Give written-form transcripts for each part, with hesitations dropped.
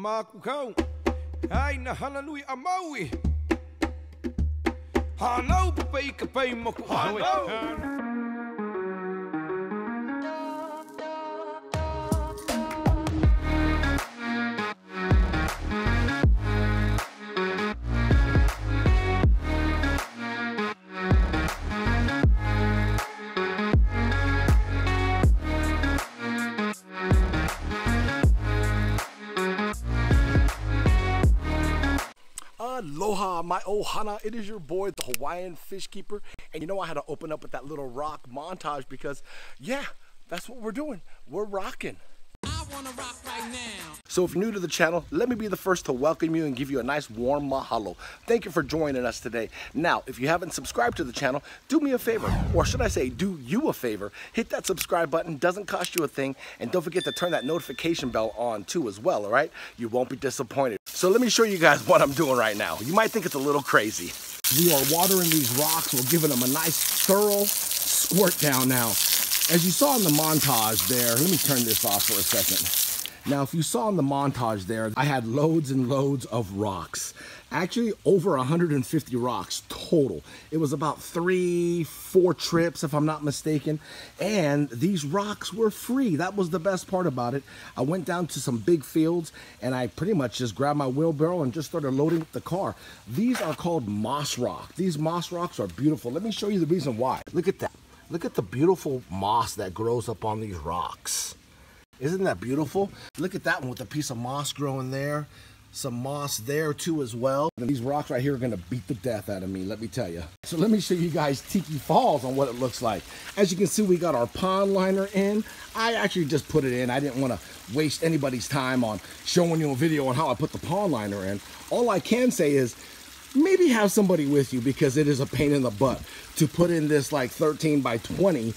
Maku kau. Ai na Hana Hui A Maui. Hanau pei ka pei moku hanau. Aloha, my ohana. It is your boy, the Hawaiian fish keeper. And you know I had to open up with that little rock montage because, yeah, that's what we're doing. We're rocking. I wanna rock right now. So if you're new to the channel, let me be the first to welcome you and give you a nice warm mahalo. Thank you for joining us today. Now, if you haven't subscribed to the channel, do me a favor, or should I say do you a favor. Hit that subscribe button, doesn't cost you a thing, and don't forget to turn that notification bell on too as well, all right? You won't be disappointed. So let me show you guys what I'm doing right now. You might think it's a little crazy. We are watering these rocks. We're giving them a nice thorough squirt down now. As you saw in the montage there, let me turn this off for a second. Now, if you saw in the montage there, I had loads and loads of rocks. Actually, over 150 rocks total. It was about 3-4 trips, if I'm not mistaken. And these rocks were free. That was the best part about it. I went down to some big fields, and I pretty much just grabbed my wheelbarrow and just started loading up the car. These are called moss rock. These moss rocks are beautiful. Let me show you the reason why. Look at that. Look at the beautiful moss that grows up on these rocks. Isn't that beautiful? Look at that one with a piece of moss growing there. Some moss there too as well. And these rocks right here are gonna beat the death out of me, let me tell you. So let me show you guys Tiki Falls on what it looks like. As you can see, we got our pond liner in. I actually just put it in. I didn't wanna waste anybody's time on showing you a video on how I put the pond liner in. All I can say is, maybe have somebody with you because it is a pain in the butt to put in this like 13 by 20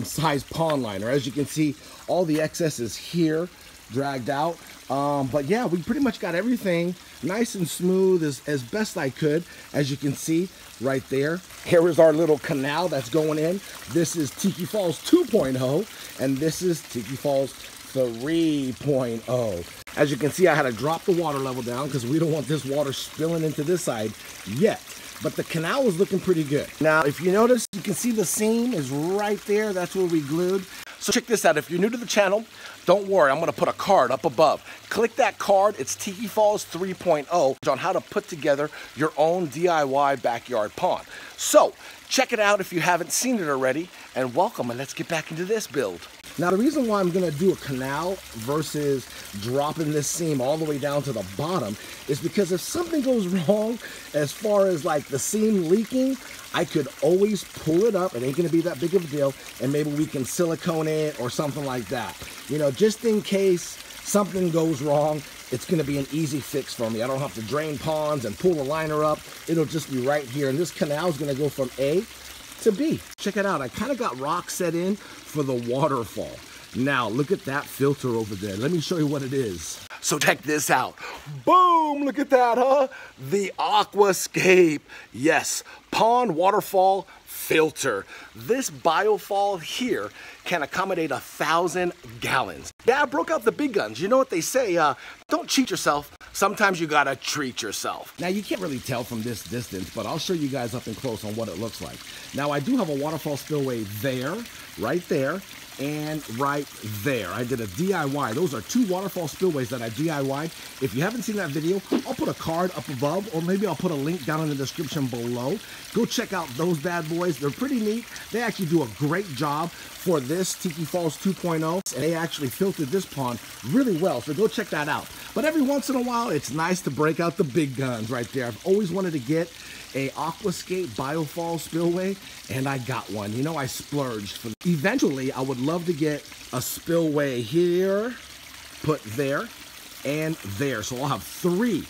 size pond liner. As you can see, all the excess is here, dragged out. But yeah, we pretty much got everything nice and smooth as best I could. As you can see right there, here is our little canal that's going in. This is Tiki Falls 2.0 and this is Tiki Falls 3.0. As you can see, I had to drop the water level down because we don't want this water spilling into this side yet. But the canal is looking pretty good. Now, if you notice, you can see the seam is right there. That's where we glued. So check this out. If you're new to the channel, don't worry. I'm going to put a card up above. Click that card. It's Tiki Falls 3.0 on how to put together your own DIY backyard pond. So check it out if you haven't seen it already. And welcome, and let's get back into this build. Now, the reason why I'm gonna do a canal versus dropping this seam all the way down to the bottom is because if something goes wrong as far as like the seam leaking, I could always pull it up. It ain't gonna be that big of a deal, and maybe we can silicone it or something like that. You know, just in case something goes wrong, it's gonna be an easy fix for me. I don't have to drain ponds and pull the liner up. It'll just be right here, and this canal is gonna go from A to B. Check it out. I kind of got rock set in for the waterfall. Now, look at that filter over there. Let me show you what it is. So check this out. Boom! Look at that, huh? The Aquascape. Yes, pond waterfall filter. This biofall here can accommodate 1,000 gallons. Yeah, I broke out the big guns. You know what they say, don't cheat yourself. Sometimes you gotta treat yourself. Now, you can't really tell from this distance, but I'll show you guys up and close on what it looks like. Now, I do have a waterfall spillway there, right there, and right there. I did a DIY. Those are 2 waterfall spillways that I DIY'd. If you haven't seen that video, I'll put a card up above, or maybe I'll put a link down in the description below. Go check out those bad boys. They're pretty neat. They actually do a great job for this Tiki Falls 2.0, and they actually filtered this pond really well, so go check that out. But every once in a while, it's nice to break out the big guns right there. I've always wanted to get a Aquascape biofall spillway, and I got one. You know, I splurged for. Eventually, I would love to get a spillway here, put there, and there. So I'll have 3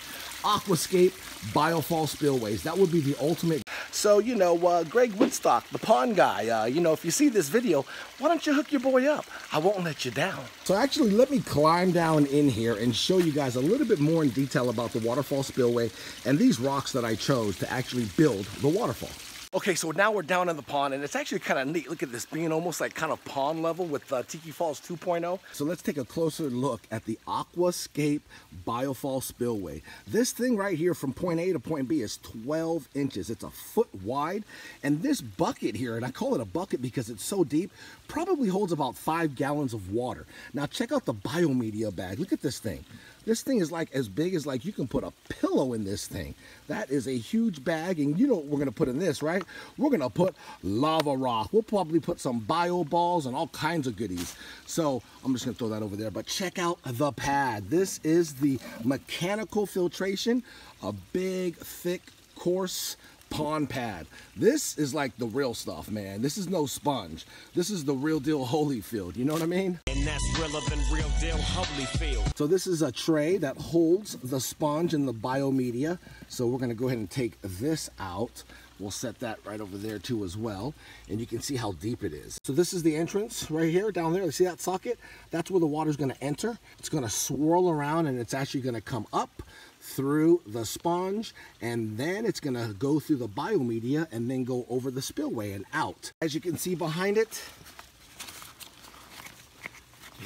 Aquascape biofall spillways. That would be the ultimate. So, you know, Greg WITTSTOCK, the pond guy, you know, if you see this video, why don't you hook your boy up? I won't let you down. So actually, let me climb down in here and show you guys a little bit more in detail about the waterfall spillway and these rocks that I chose to actually build the waterfall. Okay, so now we're down in the pond, and it's actually kind of neat. Look at this, being almost like kind of pond level with Tiki Falls 2.0. So let's take a closer look at the Aquascape Biofall Spillway. This thing right here from point A to point B is 12 inches. It's a foot wide, and this bucket here, and I call it a bucket because it's so deep, probably holds about 5 gallons of water. Now check out the biomedia bag. Look at this thing. This thing is like as big as like you can put a pillow in this thing. That is a huge bag, and you know what we're gonna put in this, right? We're gonna put lava rock. We'll probably put some bio balls and all kinds of goodies. So I'm just gonna throw that over there, but check out the pad. This is the mechanical filtration, a big, thick, coarse pond pad. This is like the real stuff, man. This is no sponge. This is the real deal Holyfield. You know what I mean? And that's realer than real deal Holyfield. So this is a tray that holds the sponge and the biomedia. So we're gonna go ahead and take this out. We'll set that right over there too as well. And you can see how deep it is. So this is the entrance right here, down there. See that socket? That's where the water's gonna enter. It's gonna swirl around, and it's actually gonna come up through the sponge, and then it's gonna go through the biomedia and then go over the spillway and out. As you can see behind it,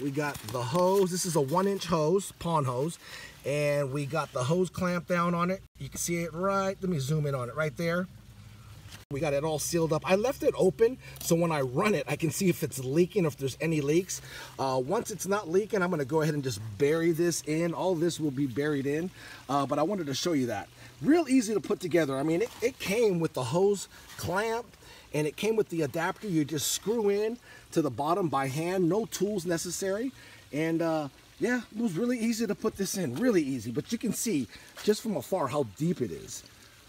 we got the hose. This is a 1-inch hose, pond hose, and we got the hose clamp down on it. You can see it right, let me zoom in on it right there. We got it all sealed up. I left it open so when I run it, I can see if it's leaking, if there's any leaks. Once it's not leaking, I'm gonna go ahead and just bury this in. All this will be buried in, but I wanted to show you that. Real easy to put together. I mean, it came with the hose clamp, and it came with the adapter. You just screw in to the bottom by hand, no tools necessary. And yeah, it was really easy to put this in, really easy. But you can see just from afar how deep it is.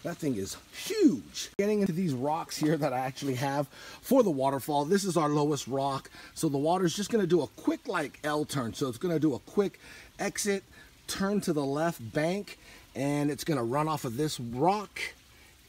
That thing is huge. Getting into these rocks here that I actually have for the waterfall. This is our lowest rock. So the water's just gonna do a quick like L turn. So it's gonna do a quick exit, turn to the left bank, and it's gonna run off of this rock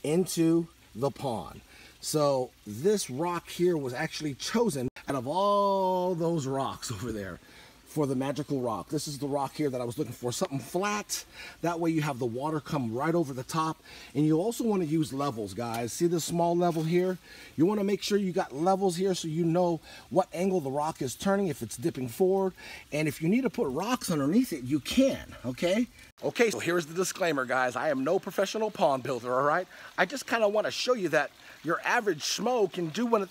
into the pond. So this rock here was actually chosen out of all those rocks over there for the magical rock. This is the rock here that I was looking for, something flat. That way you have the water come right over the top. And you also want to use levels, guys. See this small level here? You want to make sure you got levels here so you know what angle the rock is turning, if it's dipping forward. And if you need to put rocks underneath it, you can, okay? Okay, so here's the disclaimer, guys. I am no professional pond builder, all right? I just kind of want to show you that your average schmo can do what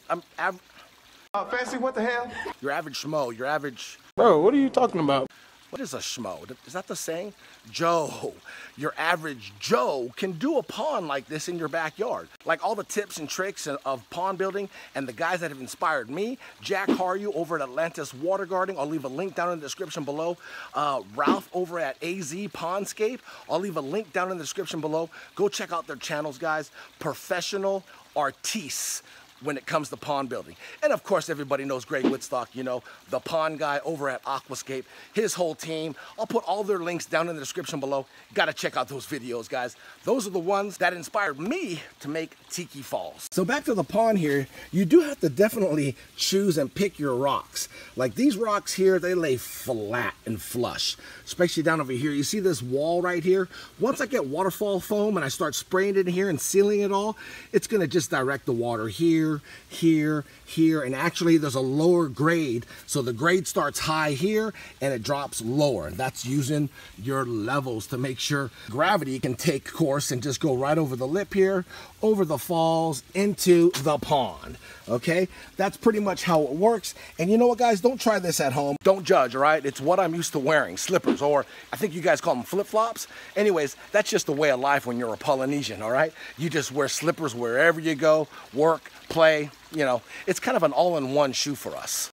Fancy, what the hell? your average schmo, your average... Bro, what are you talking about? What is a schmo? Is that the saying? Joe, your average Joe can do a pond like this in your backyard. Like all the tips and tricks of pond building and the guys that have inspired me, Jack Haryu over at Atlantis Water Gardening. I'll leave a link down in the description below. Ralph over at AZ Pondscape. I'll leave a link down in the description below. Go check out their channels, guys. Professional artistes when it comes to pond building. And of course, everybody knows Greg Wittstock, you know, the pond guy over at Aquascape, his whole team. I'll put all their links down in the description below. Gotta check out those videos, guys. Those are the ones that inspired me to make Tiki Falls. So back to the pond here, you do have to definitely choose and pick your rocks. Like these rocks here, they lay flat and flush, especially down over here. You see this wall right here? Once I get waterfall foam and I start spraying it in here and sealing it all, it's gonna just direct the water here, here, here, and actually there's a lower grade. So the grade starts high here and it drops lower. That's using your levels to make sure gravity can take course and just go right over the lip here, over the falls, into the pond. Okay, that's pretty much how it works. And you know what, guys, don't try this at home. Don't judge, all right? It's what I'm used to wearing, slippers, or I think you guys call them flip-flops. Anyways, that's just the way of life when you're a Polynesian, all right? You just wear slippers wherever you go, work, play, you know. It's kind of an all-in-one shoe for us.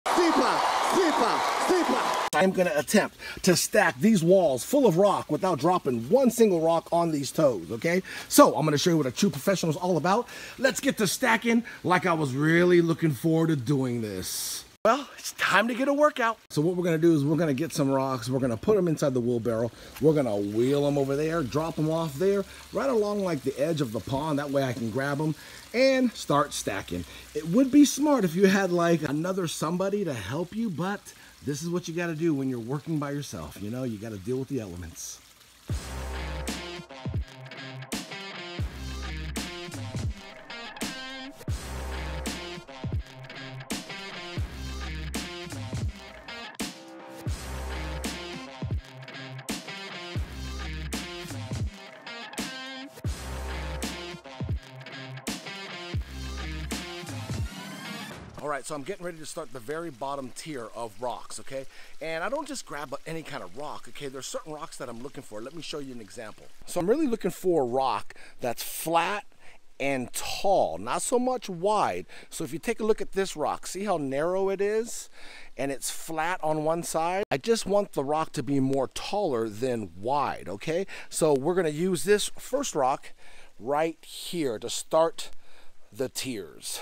I'm gonna attempt to stack these walls full of rock without dropping one single rock on these toes, okay? So I'm gonna show you what a true professional is all about. Let's get to stacking like I was really looking forward to doing this. Well, it's time to get a workout. So what we're gonna do is we're gonna get some rocks, we're gonna put them inside the wheelbarrow, we're gonna wheel them over there, drop them off there, right along like the edge of the pond, that way I can grab them and start stacking. It would be smart if you had like another somebody to help you, but this is what you gotta do when you're working by yourself, you know, you gotta deal with the elements. All right, so I'm getting ready to start the very bottom tier of rocks, okay? And I don't just grab any kind of rock, okay? There's certain rocks that I'm looking for. Let me show you an example. So I'm really looking for a rock that's flat and tall, not so much wide. So if you take a look at this rock, see how narrow it is? And it's flat on one side. I just want the rock to be more taller than wide, okay? So we're gonna use this first rock right here to start the tiers.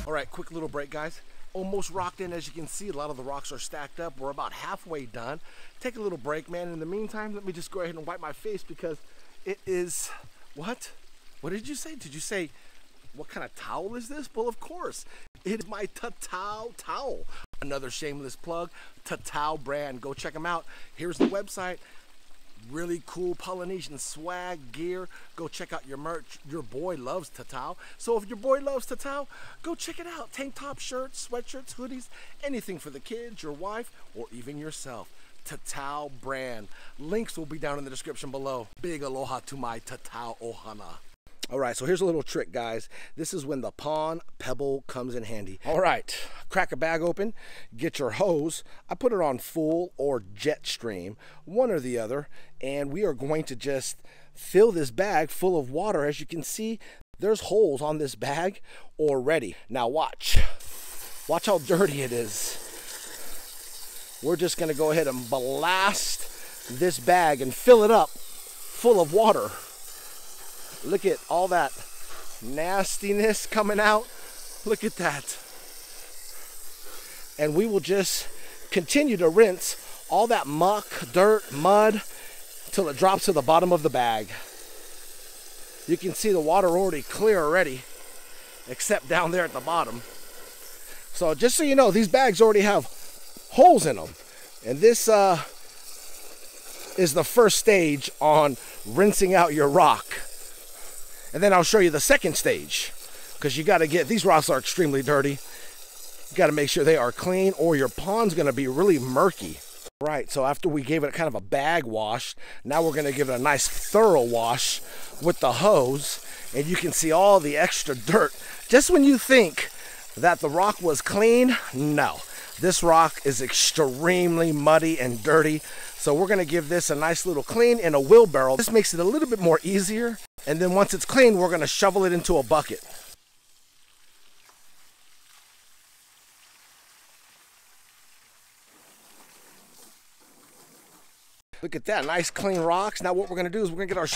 All right, quick little break, guys. Almost rocked in, as you can see. A lot of the rocks are stacked up. We're about halfway done. Take a little break, man. In the meantime, let me just go ahead and wipe my face because it is, what? What did you say? Did you say, what kind of towel is this? Well, of course. It is my TATAU towel. Another shameless plug, TATAU brand. Go check them out. Here's the website. Really cool Polynesian swag, gear. Go check out your merch. Your boy loves TATAU. So if your boy loves TATAU, go check it out. Tank top, shirts, sweatshirts, hoodies, anything for the kids, your wife, or even yourself. TATAU brand. Links will be down in the description below. Big aloha to my TATAU ohana. All right, so here's a little trick, guys. This is when the pond pebble comes in handy. All right, crack a bag open, get your hose. I put it on full or jet stream, one or the other, and we are going to just fill this bag full of water. As you can see, there's holes on this bag already. Now watch. Watch how dirty it is. We're just gonna go ahead and blast this bag and fill it up full of water. Look at all that nastiness coming out. Look at that. And we will just continue to rinse all that muck, dirt, mud, till it drops to the bottom of the bag. You can see the water already clear already, except down there at the bottom. So just so you know, these bags already have holes in them. And this is the first stage on rinsing out your rock. And then I'll show you the second stage, because you got to get, these rocks are extremely dirty. You got to make sure they are clean or your pond's going to be really murky. Right, so after we gave it kind of a bag wash, now we're going to give it a nice thorough wash with the hose. And you can see all the extra dirt. Just when you think that the rock was clean, no. This rock is extremely muddy and dirty. So we're going to give this a nice little clean in a wheelbarrow. This makes it a little bit more easier. And then once it's clean, we're going to shovel it into a bucket. Look at that, nice clean rocks. Now what we're going to do is we're going to get our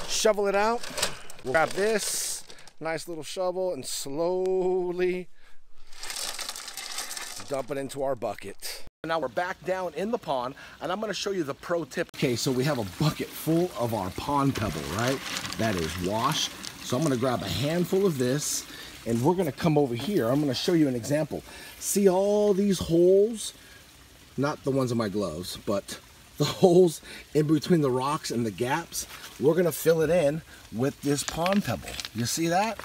shovel it out. We'll grab this nice little shovel and slowly dump it into our bucket. Now we're back down in the pond, and I'm going to show you the pro tip. Okay, so we have a bucket full of our pond pebble, right? That is washed. So I'm going to grab a handful of this, and we're going to come over here. I'm going to show you an example. See all these holes? Not the ones in my gloves, but the holes in between the rocks and the gaps. We're going to fill it in with this pond pebble. You see that?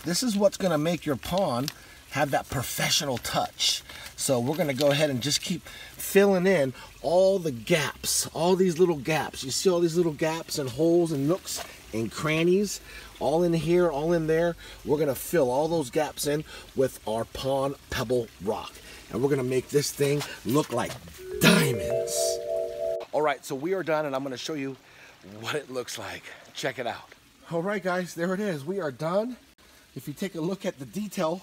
This is what's going to make your pond have that professional touch. So we're going to go ahead and just keep filling in all the gaps, all these little gaps. You see all these little gaps and holes and nooks and crannies, all in here, all in there. We're going to fill all those gaps in with our pond pebble rock. And we're going to make this thing look like diamonds. All right, so we are done, and I'm going to show you what it looks like. Check it out. All right, guys, there it is. We are done. if you take a look at the detail,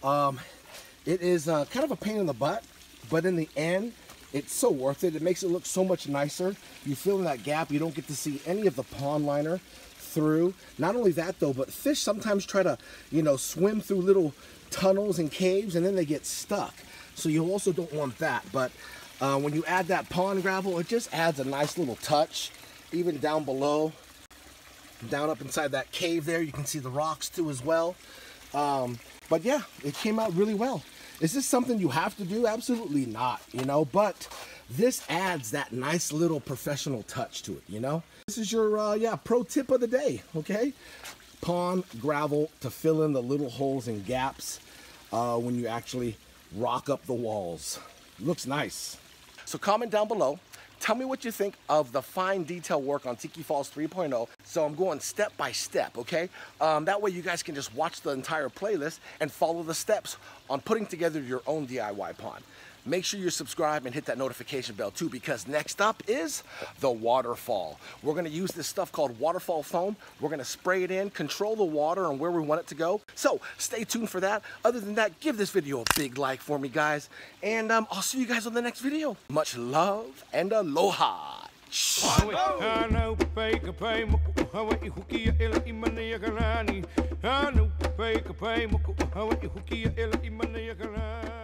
it is kind of a pain in the butt, but in the end, it's so worth it. It makes it look so much nicer. You fill in that gap, you don't get to see any of the pond liner through. Not only that though, but fish sometimes try to, you know, swim through little tunnels and caves and then they get stuck. So you also don't want that. But when you add that pond gravel, it just adds a nice little touch. Even down below, down up inside that cave there, you can see the rocks too as well. But yeah, it came out really well. Is this something you have to do? Absolutely not, you know, but this adds that nice little professional touch to it, you know? This is your, pro tip of the day, okay? Pond gravel to fill in the little holes and gaps when you actually rock up the walls. Looks nice. So comment down below. Tell me what you think of the fine detail work on Tiki Falls 3.0. So I'm going step by step, okay? That way you guys can just watch the entire playlist and follow the steps on putting together your own DIY pond. Make sure you're subscribed and hit that notification bell too, because next up is the waterfall. We're gonna use this stuff called waterfall foam. We're gonna spray it in, control the water and where we want it to go. So stay tuned for that. Other than that, give this video a big like for me, guys. And I'll see you guys on the next video. Much love and aloha. Hana Hui A Maui.